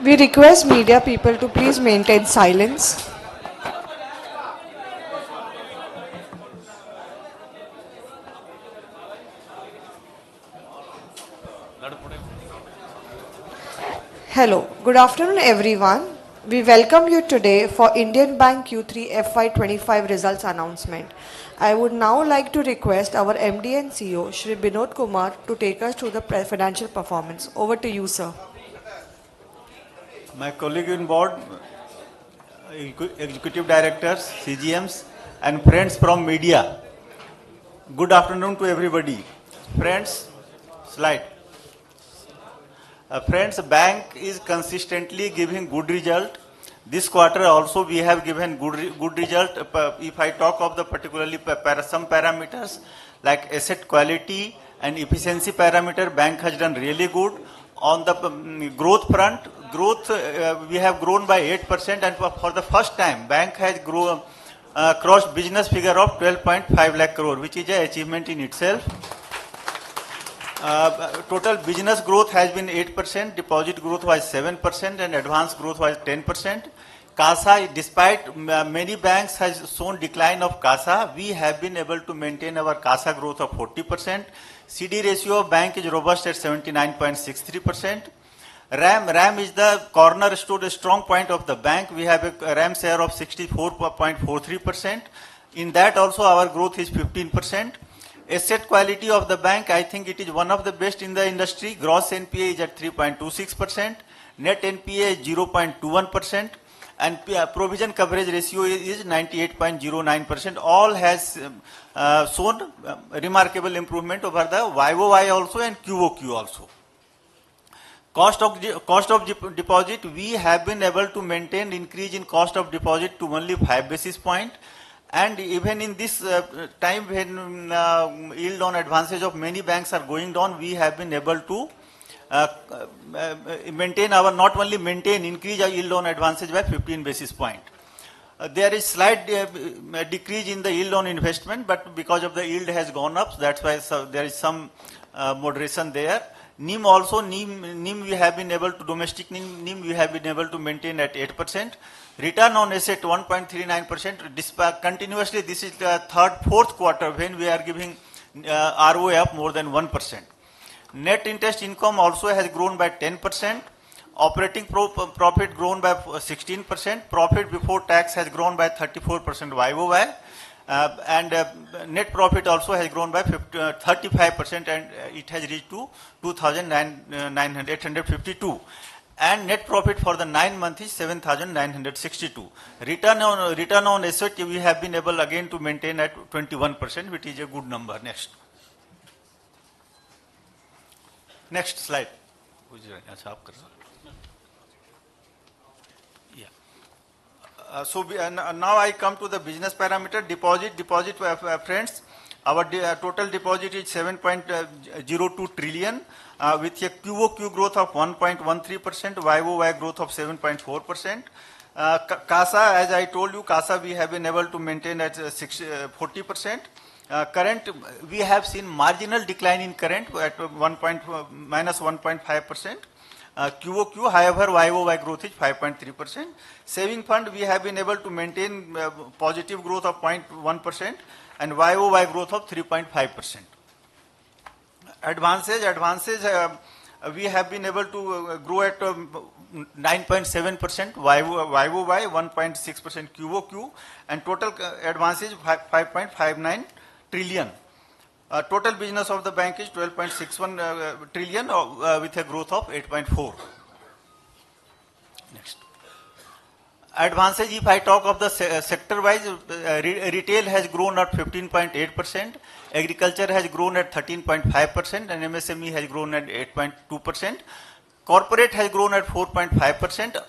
We request media people to please maintain silence. Hello, good afternoon everyone. We welcome you today for Indian Bank Q3 FY25 results announcement. I would now like to request our MD and CEO, Shri Binod Kumar, to take us through the financial performance. Over to you, sir. My colleague in board, executive directors, CGMs, and friends from media. Good afternoon to everybody. Friends, slide. Friends, bank is consistently giving good result. This quarter also we have given good result. If I talk of the particularly some parameters like asset quality and efficiency parameter, bank has done really good. On the growth front, we have grown by 8%, and for the first time, bank has grown crossed business figure of 12.5 lakh crore, which is an achievement in itself. Total business growth has been 8%, deposit growth was 7%, and advance growth was 10%. CASA, despite many banks has shown decline of CASA, we have been able to maintain our CASA growth of 40%. CD ratio of bank is robust at 79.63%. RAM is the cornerstone, strong point of the bank. We have a RAM share of 64.43%. In that also our growth is 15%. Asset quality of the bank, I think it is one of the best in the industry. Gross NPA is at 3.26%. Net NPA is 0.21%. And provision coverage ratio is 98.09%. All has shown remarkable improvement over the YOY also and QOQ also. Cost of deposit, we have been able to maintain increase in cost of deposit to only 5 basis point. And even in this time when yield on advances of many banks are going down, we have been able to increase our yield on advances by 15 basis point. There is slight decrease in the yield on investment, but because of the yield has gone up, that's why there is some moderation there. NIM also, NIM we have been able to, domestic NIM we have been able to maintain at 8%. Return on asset 1.39%. Continuously, this is the fourth quarter when we are giving ROA up more than 1%. Net interest income also has grown by 10%. Operating profit grown by 16%. Profit before tax has grown by 34% YOY. And net profit also has grown by 35%, and it has reached to 2,852. And net profit for the 9 months is 7,962. Return on asset we have been able again to maintain at 21%, which is a good number. Next slide. So now I come to the business parameter. Deposit friends. Our total deposit is 7.02 trillion with a QOQ growth of 1.13%, YOY growth of 7.4%. CASA, as I told you, CASA we have been able to maintain at 40%. Current, we have seen marginal decline in current at minus 1.5%. QOQ, however, YOY growth is 5.3%. Saving fund, we have been able to maintain positive growth of 0.1% and YOY growth of 3.5%. Advances, we have been able to grow at 9.7% YOY, 1.6% QOQ, and total advances 5.59 trillion. Total business of the bank is 12.61 trillion with a growth of 8.4. Next. Advances, if I talk of the sector-wise, retail has grown at 15.8%, agriculture has grown at 13.5%, and MSME has grown at 8.2%. Corporate has grown at 4.5%.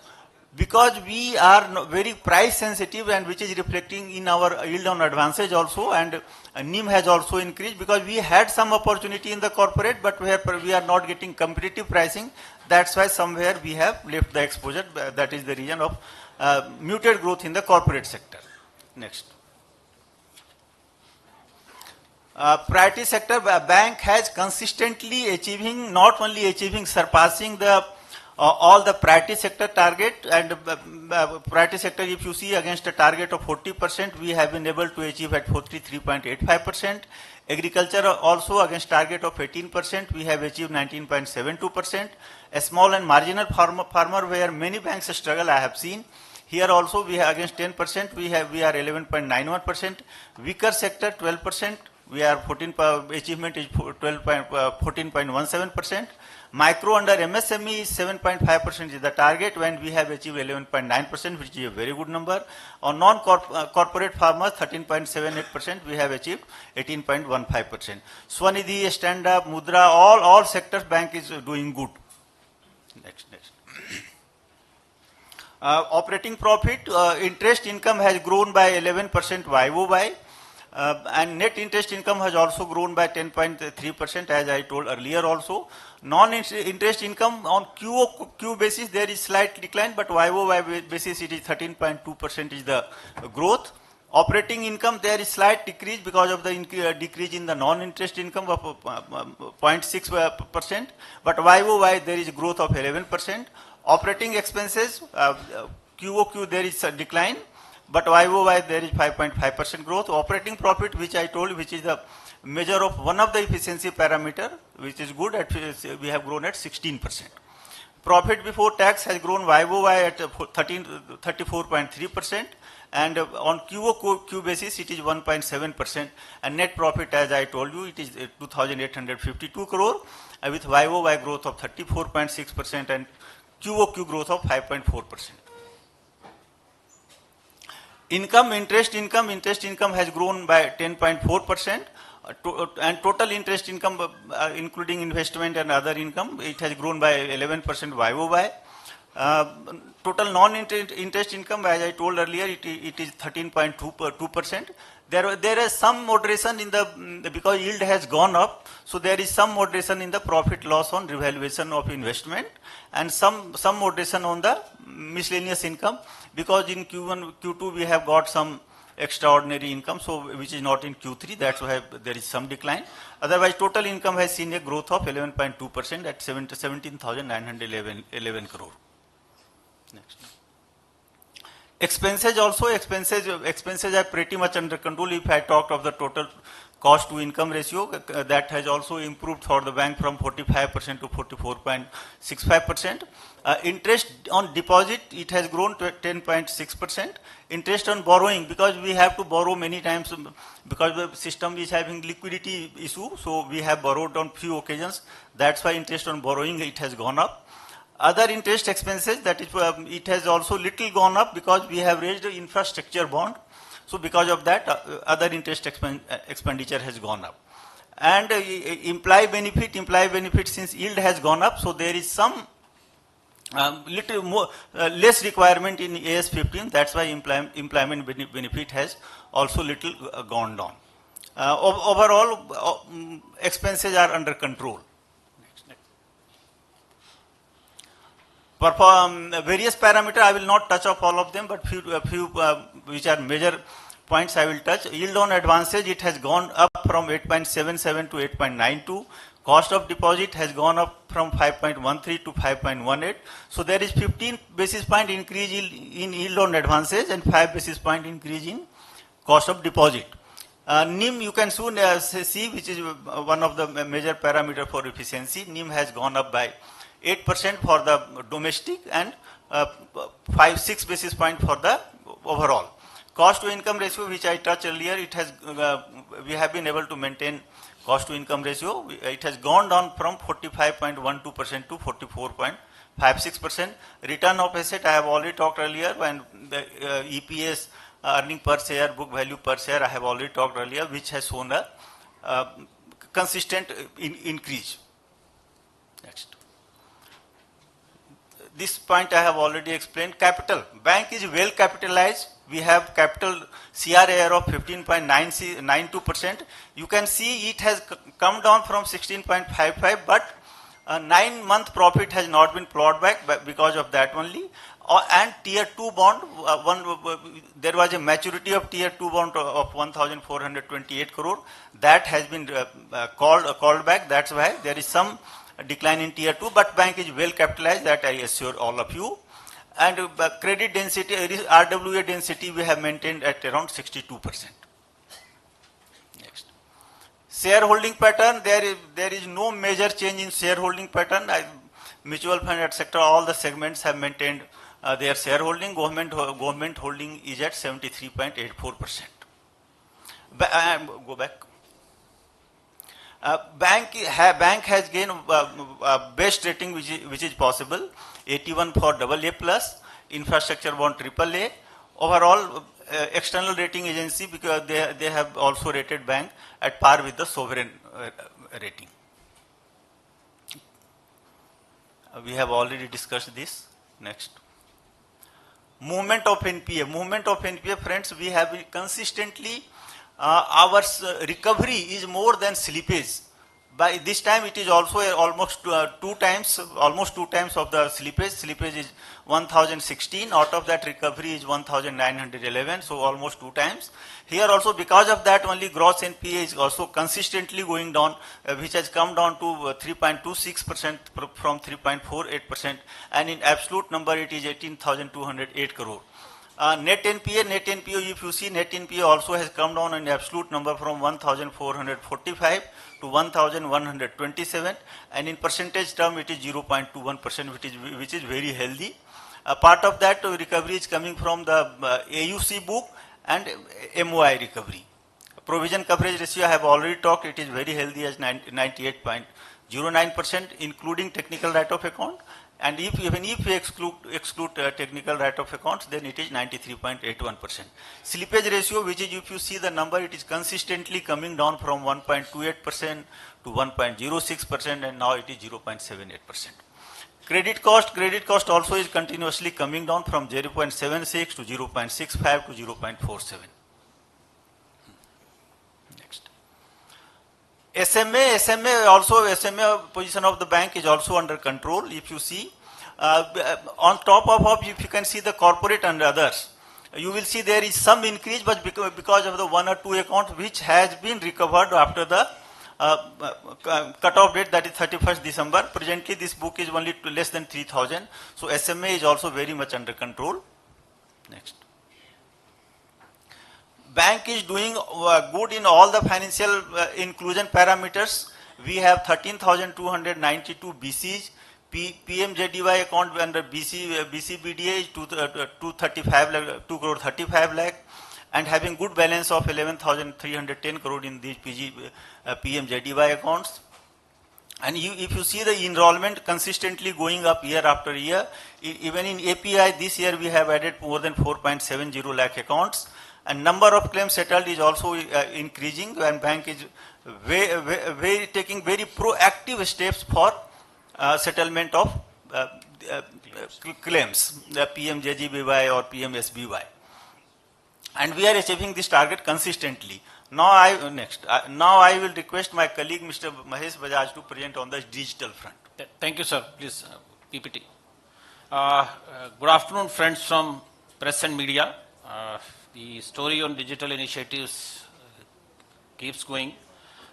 Because we are very price sensitive, and which is reflecting in our yield on advances also, and NIM has also increased because we had some opportunity in the corporate, but where we are not getting competitive pricing. That's why somewhere we have left the exposure. That is the reason of muted growth in the corporate sector. Next. Priority sector, bank has consistently achieving, not only achieving, surpassing the All the priority sector target and priority sector, if you see against a target of 40%, we have been able to achieve at 43.85%. Agriculture also against target of 18%, we have achieved 19.72%. A small and marginal farmer where many banks struggle, I have seen. Here also we have against 10%, we are 11.91%. Weaker sector 12%, we are achievement is 14.17%. Micro under MSME is 7.5% is the target, when we have achieved 11.9%, which is a very good number. On non-corporate farmers 13.78%, we have achieved 18.15%. Swanidhi, Stand Up, Mudra, all sectors bank is doing good. Next. Operating profit, interest income has grown by 11% YOY. And net interest income has also grown by 10.3%, as I told earlier also. Non-interest income on QOQ basis there is slight decline, but YOY basis it is 13.2% is the growth. Operating income there is slight decrease because of the decrease in the non-interest income of 0.6%, but YOY there is growth of 11%. Operating expenses, QOQ there is a decline, but YOY there is 5.5% growth. Operating profit, which I told, which is the measure of one of the efficiency parameter, which is good, we have grown at 16%. Profit before tax has grown YOY at 34.3%, and on QOQ basis it is 1.7%, and net profit, as I told you, it is 2,852 crore with YOY growth of 34.6% and QOQ growth of 5.4%. Interest income has grown by 10.4%, and total interest income, including investment and other income, it has grown by 11% YOY. Total non-interest income, as I told earlier, it is 13.2%. There is some moderation in the, because yield has gone up, so there is some moderation in the profit loss on revaluation of investment, and some moderation on the miscellaneous income, because in Q1, Q2 we have got some extraordinary income, so which is not in Q3, that's why there is some decline. Otherwise, total income has seen a growth of 11.2% at 17,911 crore. Next. Expenses also, expenses are pretty much under control. If I talked of the total cost to income ratio, that has also improved for the bank from 45% to 44.65%. Interest on deposit, it has grown to 10.6%. Interest on borrowing, because we have to borrow many times, because the system is having liquidity issue, so we have borrowed on few occasions. That's why interest on borrowing, it has gone up. Other interest expenses, that is, it has also little gone up because we have raised the infrastructure bond. So because of that, other interest expenditure has gone up. And employee benefit, since yield has gone up, so there is some little more less requirement in AS 15. That's why employment benefit has also little gone down. Overall, expenses are under control. Various parameters, I will not touch up all of them, but few which are major points I will touch. Yield on advances, it has gone up from 8.77 to 8.92. Cost of deposit has gone up from 5.13 to 5.18. So there is 15 basis point increase in yield on advances and 5 basis point increase in cost of deposit. NIM, you can soon see, which is one of the major parameter for efficiency. NIM has gone up by 8% for the domestic and 5-6 basis point for the overall. Cost to income ratio, which I touched earlier, it has we have been able to maintain cost to income ratio. It has gone down from 45.12% to 44.56%. Return of asset, I have already talked earlier, when the EPS, earning per share, book value per share, I have already talked earlier, which has shown a consistent increase. Next. This point I have already explained. Capital. Bank is well capitalized. We have capital CRAR of 15.92%. You can see it has come down from 16.55, but 9-month profit has not been plowed back because of that only. And tier 2 bond, there was a maturity of tier 2 bond of 1,428 crore. That has been called back. That's why there is some a decline in tier 2, but bank is well capitalized, that I assure all of you. And credit density, RWA density, we have maintained at around 62%. Next. Shareholding pattern, there is no major change in shareholding pattern. Mutual fund, etc., all the segments have maintained their shareholding. Government holding is at 73.84%. Go back. Bank has gained best rating which is possible. 81 for AA plus, infrastructure bond AAA. Overall, external rating agency, because they have also rated bank at par with the sovereign rating. We have already discussed this. Next. Movement of NPA. Movement of NPA, friends, we have consistently, our recovery is more than slippage. By this time, it is also almost two times of the slippage. Slippage is 1016. Out of that, recovery is 1911. So almost two times. Here also, because of that, only gross NPA is also consistently going down, which has come down to 3.26% from 3.48%, and in absolute number, it is 18,208 crore. Net NPA, if you see, net NPA also has come down in absolute number from 1,445 to 1,127, and in percentage term, it is 0.21%, which is very healthy. Part of that recovery is coming from the AUC book and MOI recovery. Provision coverage ratio I have already talked, it is very healthy as 98.09%, including technical write-off account. And even if we exclude technical write-off accounts, then it is 93.81%. Slippage ratio, which is, if you see the number, it is consistently coming down from 1.28% to 1.06%, and now it is 0.78%. Credit cost also is continuously coming down from 0.76 to 0.65 to 0.47. Next. SMA position of the bank is also under control. If you see, on top of, if you can see the corporate and others, you will see there is some increase, but because of the one or two accounts which has been recovered after the cut-off date, that is 31st December. Presently, this book is only less than 3,000. So SMA is also very much under control. Next. Bank is doing good in all the financial inclusion parameters. We have 13,292 BCs. PMJDY account under BCBDA is 2 crore 35 lakh, and having good balance of 11,310 crore in these PMJDY accounts. And if you see the enrollment consistently going up year after year, even in API this year we have added more than 4.70 lakh accounts. And number of claims settled is also increasing, and bank is taking very proactive steps for settlement of claims, the PMJGBY or PMSBY. And we are achieving this target consistently. Now I will request my colleague Mr. Mahesh Bajaj to present on the digital front. Thank you, sir. Please, PPT. Good afternoon, friends from press and media. The story on digital initiatives keeps going.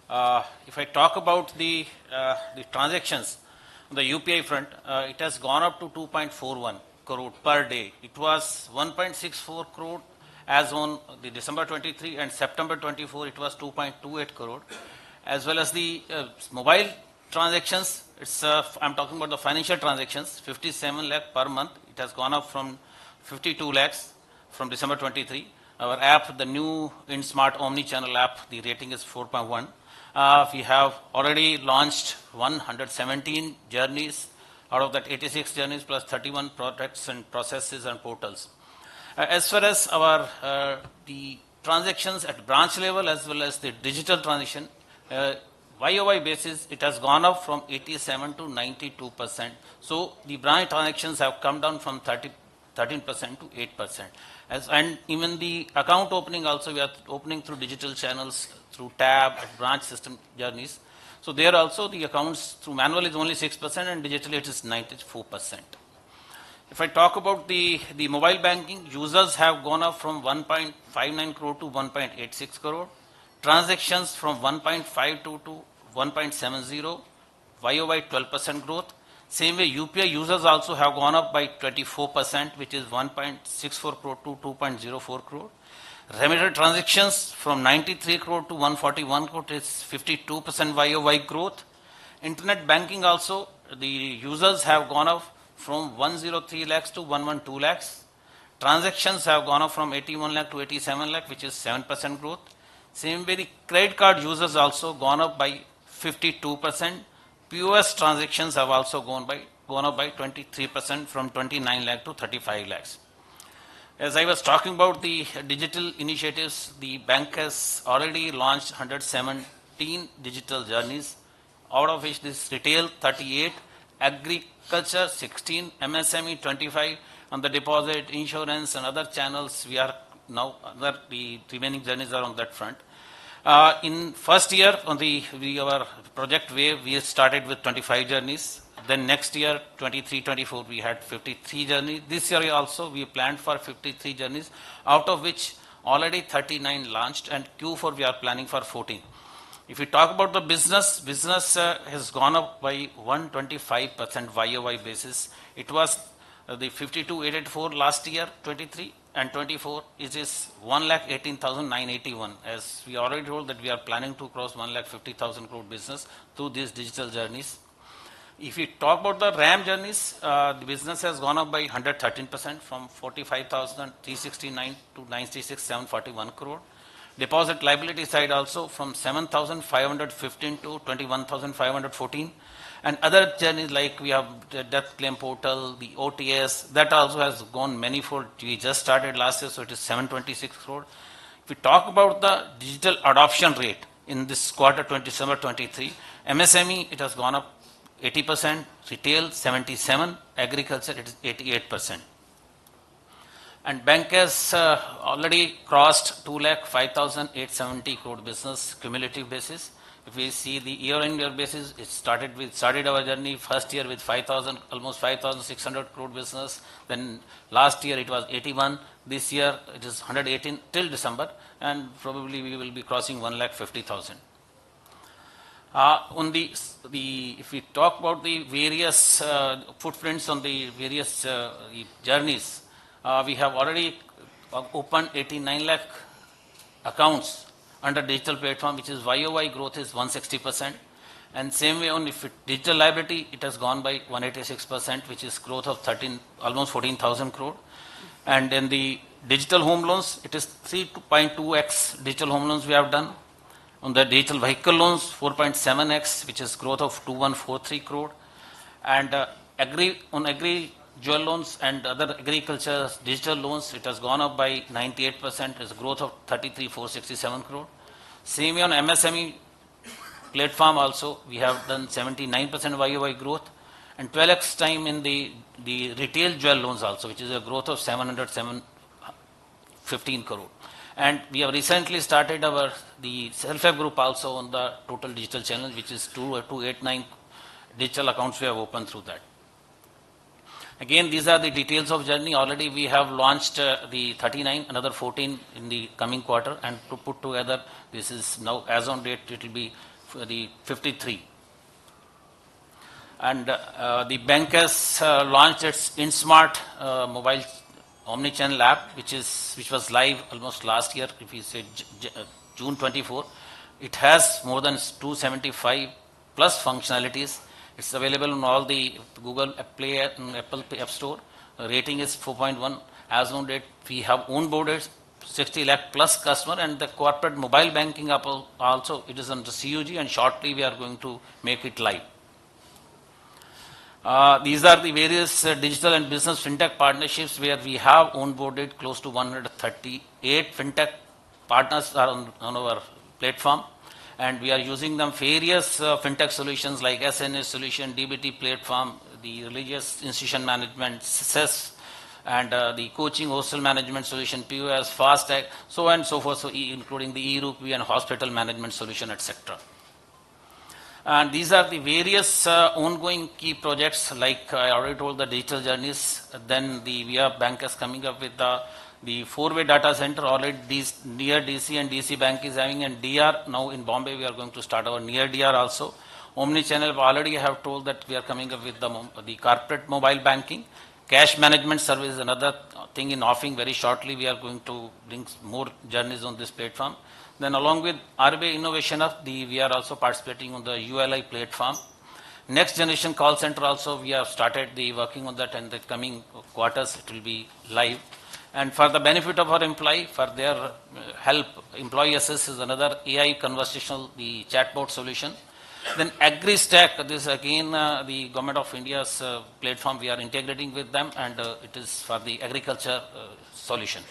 If I talk about the transactions on the UPI front, it has gone up to 2.41 crore per day. It was 1.64 crore as on the December 23, and September 24 it was 2.28 crore. As well as the mobile transactions, I'm talking about the financial transactions, 57 lakh per month. It has gone up from 52 lakhs from December 23. Our app, the new Insmart omni-channel app, the rating is 4.1. We have already launched 117 journeys, out of that 86 journeys plus 31 products and processes and portals. As far as our the transactions at branch level as well as the digital transaction, YOY basis, it has gone up from 87 to 92%. So the branch transactions have come down from 13% to 8%. And even the account opening also, we are opening through digital channels, through tab, branch system journeys. So there also the accounts through manual is only 6% and digitally it is 94%. If I talk about the mobile banking, users have gone up from 1.59 crore to 1.86 crore. Transactions from 1.52 to 1.70. YOY 12% growth. Same way, UPI users also have gone up by 24%, which is 1.64 crore to 2.04 crore. Remitter transactions from 93 crore to 141 crore is 52% YOY growth. Internet banking also, the users have gone up from 103 lakhs to 112 lakhs. Transactions have gone up from 81 lakh to 87 lakh, which is 7% growth. Same way, the credit card users also gone up by 52%. POS transactions have also gone up by 23% from 29 lakh to 35 lakhs. As I was talking about the digital initiatives, the bank has already launched 117 digital journeys, out of which this retail 38, agriculture 16, MSME 25, on the deposit, insurance and other channels we are now, the remaining journeys are on that front. In first year on our project wave, we started with 25 journeys. Then next year, 23-24, we had 53 journeys. This year also, we planned for 53 journeys, out of which already 39 launched, and Q4 we are planning for 14. If we talk about the business has gone up by 125% YOY basis. It was the 52,884 last year, 23, and 24 is 1,18,981. As we already told that we are planning to cross 1,50,000 crore business through these digital journeys. If we talk about the RAM journeys, the business has gone up by 113% from 45,369 to 96,741 crore. Deposit liability side also from 7,515 to 21,514. And other journeys like we have the death claim portal, the OTS, that also has gone manifold. We just started last year, so it is 726 crore. If we talk about the digital adoption rate in this quarter 23, MSME, it has gone up 80%, retail 77%, agriculture it is 88%. And bank has already crossed 2,05,870 crore business cumulative basis. If we see the year-on-year basis, it started our journey first year with almost 5,600 crore business. Then last year it was 81. This year it is 118 till December, and probably we will be crossing 1,50,000. If we talk about the various footprints on the various journeys, we have already opened 89 lakh accounts under digital platform, which is YOY growth is 160%. And same way on digital liability, it has gone by 186%, which is growth of almost 14,000 crore. And in the digital home loans, it is 3.2x digital home loans we have done. On the digital vehicle loans, 4.7x, which is growth of 2,143 crore. And agri jewel loans and other agriculture digital loans, it has gone up by 98%, is growth of 33,467 crore. Same way on MSME platform also, we have done 79% YOY growth, and 12x time in the retail jewel loans also, which is a growth of 715 crore. And we have recently started the self-help group also on the total digital channel, which is 289 digital accounts we have opened through that. Again, these are the details of journey. Already we have launched the 39, another 14 in the coming quarter, and to put together, this is now as on date, it will be the 53. And the bank has launched its Insmart mobile omni-channel app, which was live almost last year, if we say June 24. It has more than 275 plus functionalities. It's available on all the Google Play and Apple App Store. Rating is 4.1. As on date, we have onboarded 60 lakh plus customer, and the corporate mobile banking app also, it is under CUG, and shortly we are going to make it live. These are the various digital and business fintech partnerships where we have onboarded close to 138 fintech partners are on our platform, and we are using them various fintech solutions like SNS solution, DBT platform, the religious institution management, SES, and the coaching hostel management solution, POS, FASTag, so on and so forth, so including the e-rupee and hospital management solution, etc. And these are the various ongoing key projects, like I already told, the digital journeys. Then the VIA Bank is coming up with the four-way data center. Already near DC and DC Bank is having, and DR now in Bombay we are going to start our near DR also. Omni-channel, already I have told that we are coming up with the corporate mobile banking. Cash management service is another thing in offering. Very shortly, we are going to bring more journeys on this platform. Then along with RBI Innovation Hub, we are also participating on the ULI platform. Next generation call center also, we have started the working on that, and the coming quarters it will be live. And for the benefit of our employee, for their help, Employee Assist is another AI conversational, the chatbot solution. Then AgriStack, this again the Government of India's platform, we are integrating with them, and it is for the agriculture solution.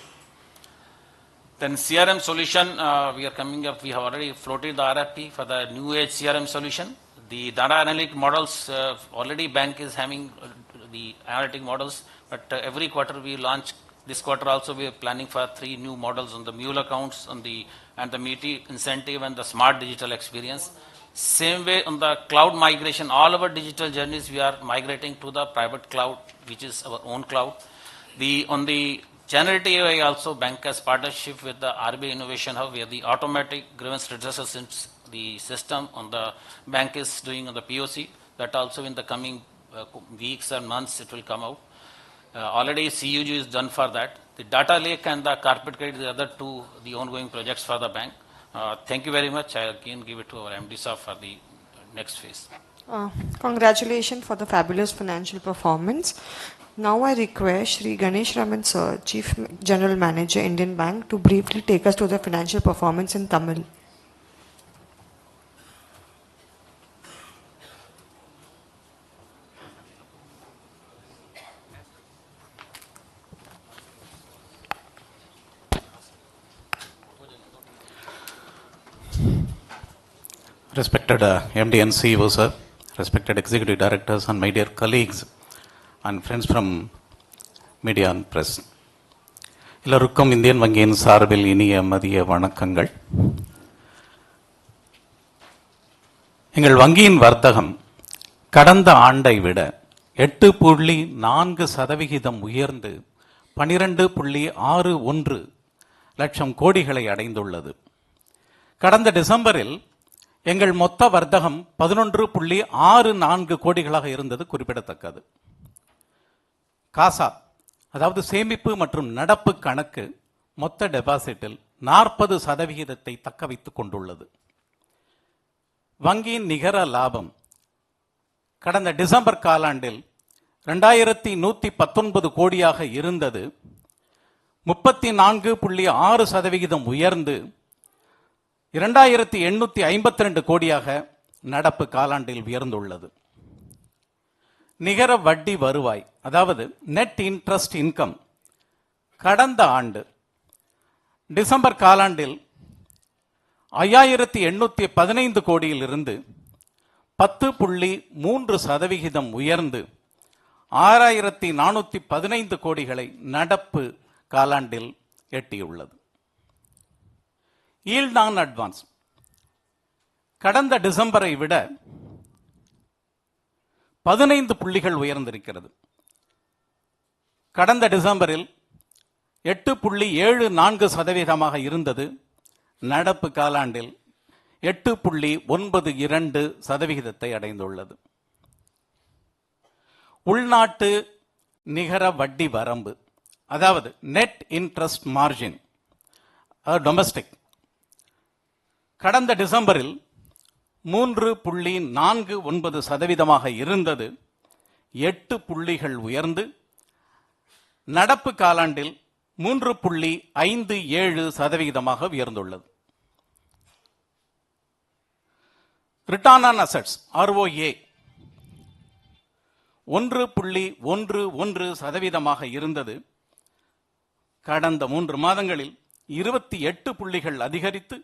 Then CRM solution, we are coming up, we have already floated the RFP for the new age CRM solution. The data analytic models, already bank is having the analytic models, but every quarter we launch. This quarter also we are planning for 3 new models on the mule accounts, on the and the METI incentive and the smart digital experience. Same way on the cloud migration, all our digital journeys we are migrating to the private cloud, which is our own cloud. On the generative AI also, bank has partnership with the RBI Innovation Hub, where the automatic grievance redressal the system on the bank is doing on the POC. That also in the coming weeks and months it will come out. Already CUG is done for that. The data lake and the carpet credit, the other 2, the ongoing projects for the bank. Thank you very much. I again give it to our MD sir for the next phase. Congratulations for the fabulous financial performance. Now I request Shri Ganesh Raman sir, Chief General Manager, Indian Bank, to briefly take us to the financial performance in Tamil. Respected MD and CEO sir, respected executive directors and my dear colleagues and friends from media and press. எல்லோருக்கும் Indian வங்கியின் சார்பில் இனிய மதிய வணக்கங்கள். எங்கள் வங்கியின் வர்த்தகம் கடந்த ஆண்டை விட 8.4% உயர்ந்து 12.61 லட்சம் கோடிகளை அடைந்துள்ளது. கடந்த டிசம்பரில் எங்கள் மொத்த வர்த்தகம் 11.64 கோடிகளாக இருந்தது குறிப்பிடத்தக்கது. காசா, அதாவது சேமிப்பு மற்றும் நடப்பு கணக்கு மொத்த டெபாசிட்டில் 40% தக்க வைத்துக் கொண்டுள்ளது. வங்கியின் நிகர லாபம் கடந்த டிசம்பர் காலாண்டில் 2119 கோடியாக இருந்தது 34.6% உயர்ந்து 2852 கோடியாக நடப்பு காலாண்டில் உயர்ந்துள்ளது. நிகர வட்டி வருவாய், அதாவது நெட் இன்ட்ரெஸ்ட் இன்கம், கடந்த ஆண்டு டிசம்பர் காலாண்டில் 5815 கோடியில் இருந்து 10.3% உயர்ந்து 6415 கோடிகளை நடப்பு காலாண்டில் எட்டியுள்ளது. ஈல்ட் ஆன் அட்வான்ஸ் கடந்த டிசம்பரை விட 15 புள்ளிகள் உயர்ந்திருக்கிறது. கடந்த டிசம்பரில் 8.74% இருந்தது. நடப்பு காலாண்டில் 8.92% அடைந்துள்ளது. உள்நாட்டு நிகர வட்டி வரம்பு, அதாவது நெட் இன்ட்ரெஸ்ட் மார்ஜின் டொமஸ்டிக், கடந்த டிசம்பரில் 3.49% இருந்தது. 8 புள்ளிகள் உயர்ந்து நடப்பு காலாண்டில் 3.57% உயர்ந்துள்ளது. ரிட்டர்ன் ஆன் அசெட்ஸ் ROA 1.11% இருந்தது. கடந்த 3 மாதங்களில் 28 புள்ளிகள் அதிகரித்து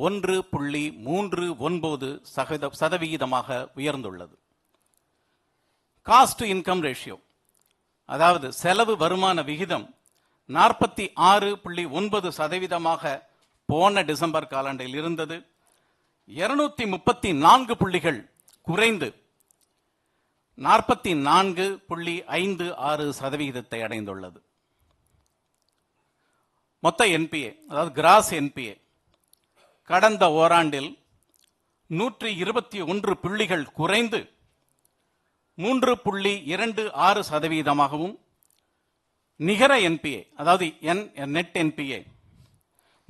1.39% உயர்ந்துள்ளது. காஸ்ட் டு இன்கம் ரேஷியோ, அதாவது செலவு வருமான விகிதம் 46.9% போன டிசம்பர் காலாண்டில் இருந்தது. 234 புள்ளிகள் குறைந்து 44.56% அடைந்துள்ளது. மொத்த என்பிஏ, அதாவது கிராஸ் என்பிஏ, கடந்த ஓராண்டில் 121 புள்ளிகள் குறைந்து 3.26%, நிகர என்பிஏ அதாவது நெட் என்பிஏ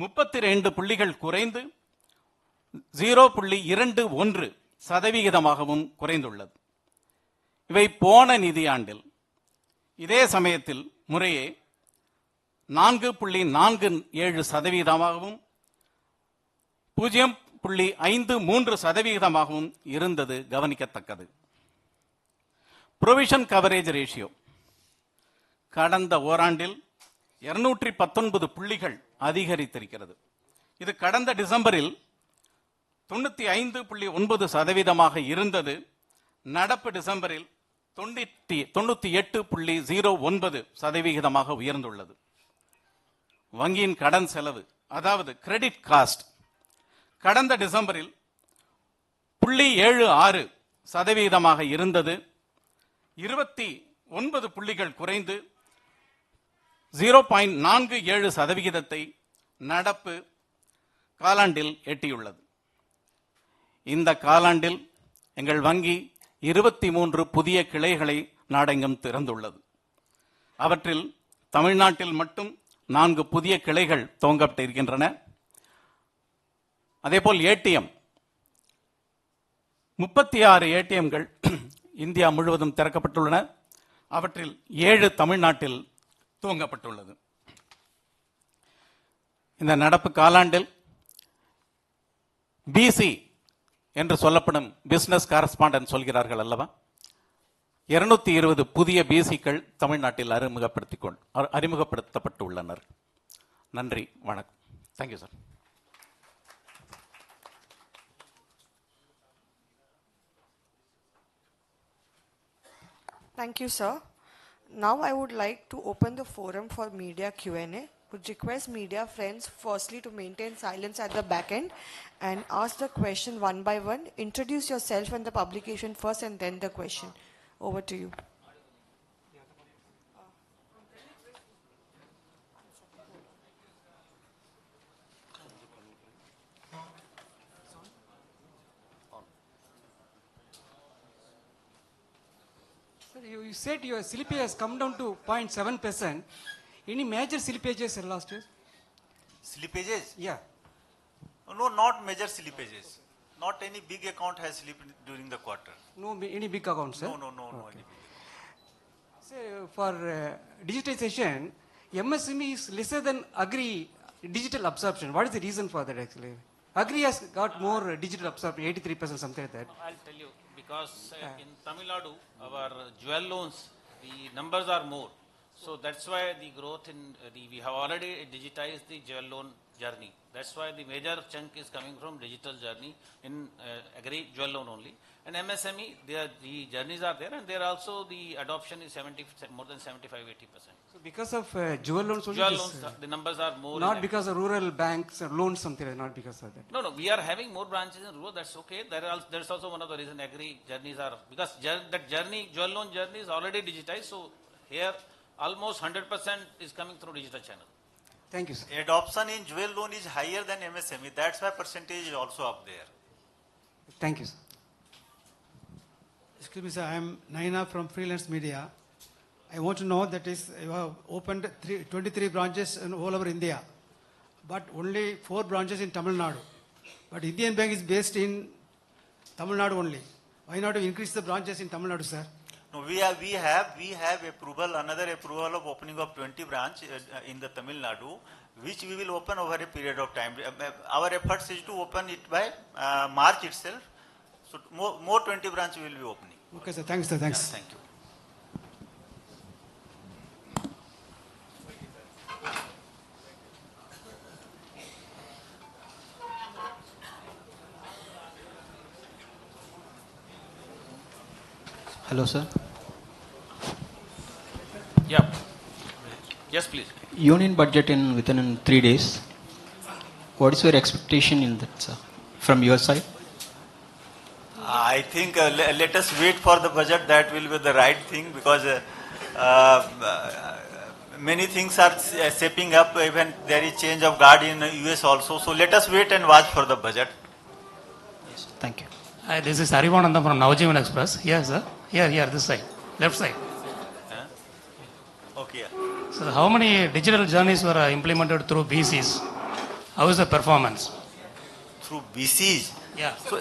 32 புள்ளிகள் குறைந்து 0.21% குறைந்துள்ளது. இவை போன நிதியாண்டில் இதே சமயத்தில் முறையே 4.47%, 0.53% இருந்தது கவனிக்கத்தக்கது. புரோவிஷன் கவரேஜ் ரேஷியோ கடந்த ஓராண்டில் 219 புள்ளிகள் அதிகரித்திருக்கிறது. இது கடந்த டிசம்பரில் 95.9% இருந்தது. நடப்பு டிசம்பரில் 98.09% உயர்ந்துள்ளது. வங்கியின் கடன் செலவு அதாவது கிரெடிட் காஸ்ட் கடந்த டிசம்பரில் 0.76% இருந்தது. 29 புள்ளிகள் குறைந்து 0.47% நடப்பு காலாண்டில் எட்டியுள்ளது. இந்த காலாண்டில் எங்கள் வங்கி 23 புதிய கிளைகளை நாடெங்கும் திறந்துள்ளது. அவற்றில் தமிழ்நாட்டில் மட்டும் 4 புதிய கிளைகள் துவங்கப்பட்டிருக்கின்றன. அதேபோல் ஏடிஎம் 36 ஏடிஎம்கள் இந்தியா முழுவதும் திறக்கப்பட்டுள்ளன. அவற்றில் 7 தமிழ்நாட்டில் துவங்கப்பட்டுள்ளது. இந்த நடப்பு காலாண்டில் பிசி என்று சொல்லப்படும் பிசினஸ் காரஸ்பாண்டன்ட் சொல்கிறார்கள் அல்லவா, 220 புதிய பிசிக்கள் தமிழ்நாட்டில் அறிமுகப்படுத்தப்பட்டுள்ளனர். நன்றி, வணக்கம். Thank you sir. Thank you, sir. Now I would like to open the forum for media Q&A. Would request media friends firstly to maintain silence at the back end and ask the question one by one. Introduce yourself and the publication first and then the question. Over to you. Sir, you said your slippage has come down to 0.7%. Any major slippages last year? Slippages? Yeah. No, not major slippages. Not any big account has slipped during the quarter. No any big accounts, sir? No, Okay. any big. Sir, for digitization, MSME is lesser than Agri digital absorption. What is the reason for that actually? Agri has got more digital absorption, 83%, something like that. I'll tell you, because in Tamil Nadu, our jewel loans, the numbers are more. So that's why the growth in we have already digitized the jewel loan journey. That's why the major chunk is coming from digital journey in agri jewel loan only. And MSME, the journeys are there, and there also the adoption is more than 75-80%. So because of jewel loans only? Jewel loans, the numbers are more. Not because of rural banks or loans, something like that, not because of that. No, we are having more branches in rural, that's okay. There's also one of the reason agri journeys are, because that journey, jewel loan journey is already digitized, so here almost 100% is coming through digital channel. Thank you, sir. Adoption in jewel loan is higher than MSME. That's why percentage is also up there. Thank you, sir. Excuse me, sir. I am Naina from Freelance Media. I want to know that is you have opened 23 branches in all over India, but only 4 branches in Tamil Nadu. But Indian Bank is based in Tamil Nadu only. Why not to increase the branches in Tamil Nadu, sir? No, we have approval, another approval of opening of 20 branch in the Tamil Nadu, which we will open over a period of time. Our efforts is to open it by March itself. So more 20 branch we will be opening. Okay, sir. Thanks, sir. Thanks. Yeah, thank you. Hello, sir. Yeah. Yes, please. Union budget within 3 days. What is your expectation in that, sir, from your side? I think let us wait for the budget. That will be the right thing, because many things are shaping up. Even there is change of guard in US also. So let us wait and watch for the budget. Thank you. Hi, this is Harivanandam from Navjeevan Express. Yes, sir. Here, this side, left side. Okay. So, how many digital journeys were implemented through BCs? How is the performance? Through BCs. Yeah. So,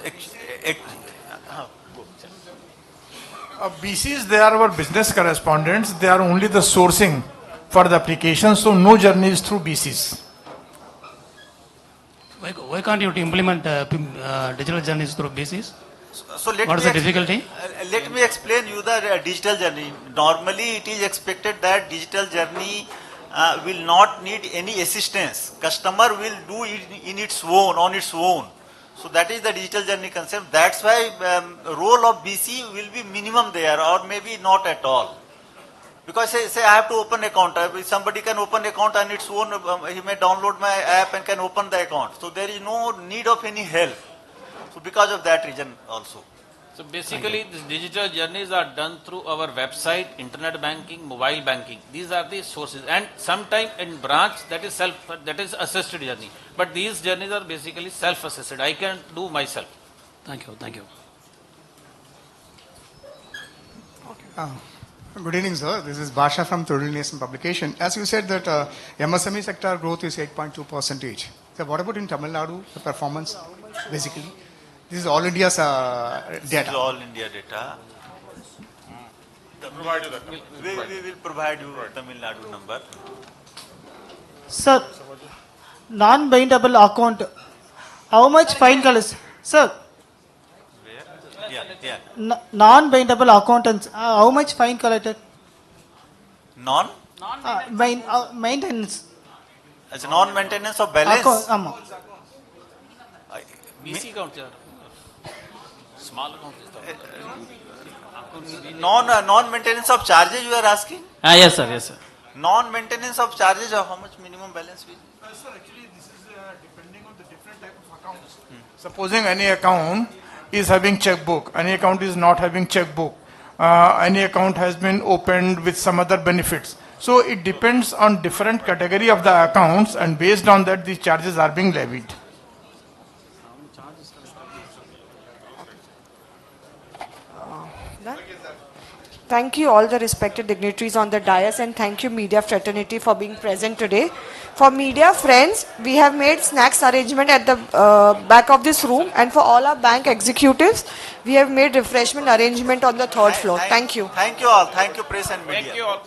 BCs, they are our business correspondents. They are only the sourcing for the application, so no journeys through BCs. Why can't you implement digital journeys through BCs? So let What is me the difficulty? Let me explain you the digital journey. Normally, it is expected that digital journey will not need any assistance. Customer will do it in its own, on its own. So that is the digital journey concept. That's why role of BC will be minimum there, or maybe not at all. Because say I have to open account. Somebody can open account on its own. He may download my app and can open the account. So there is no need of any help. So because of that reason also. So basically, these digital journeys are done through our website, internet banking, mobile banking. These are the sources, and sometime in branch that is assisted journey. But these journeys are basically self-assisted. I can do myself. Thank you. Thank you. Good evening, sir. This is Basha from Todil Nation Publication. As you said that MSME sector growth is 8.2%. So what about in Tamil Nadu, the performance, basically? This is all India's data. This is all India data. We will provide you Tamil Nadu number. Sir, non-bindable account, how much fine collected? Sir, Yeah. non-bindable accountants, how much fine collected? Maintenance. As a non-maintenance of balance. BC account, small account is Non-maintenance of charges you are asking? Yes, sir. Yes, sir. Non-maintenance of charges, how much minimum balance will? Sir, actually, this is depending on the different type of accounts. Supposing any account is having checkbook, any account is not having checkbook, any account has been opened with some other benefits. So it depends on different category of the accounts, and based on that, these charges are being levied. Thank you all the respected dignitaries on the dais, and thank you media fraternity for being present today. For media friends, we have made snacks arrangement at the back of this room, and for all our bank executives, we have made refreshment arrangement on the third floor. Thank you. Thank you all. Thank you press and media. Thank you all.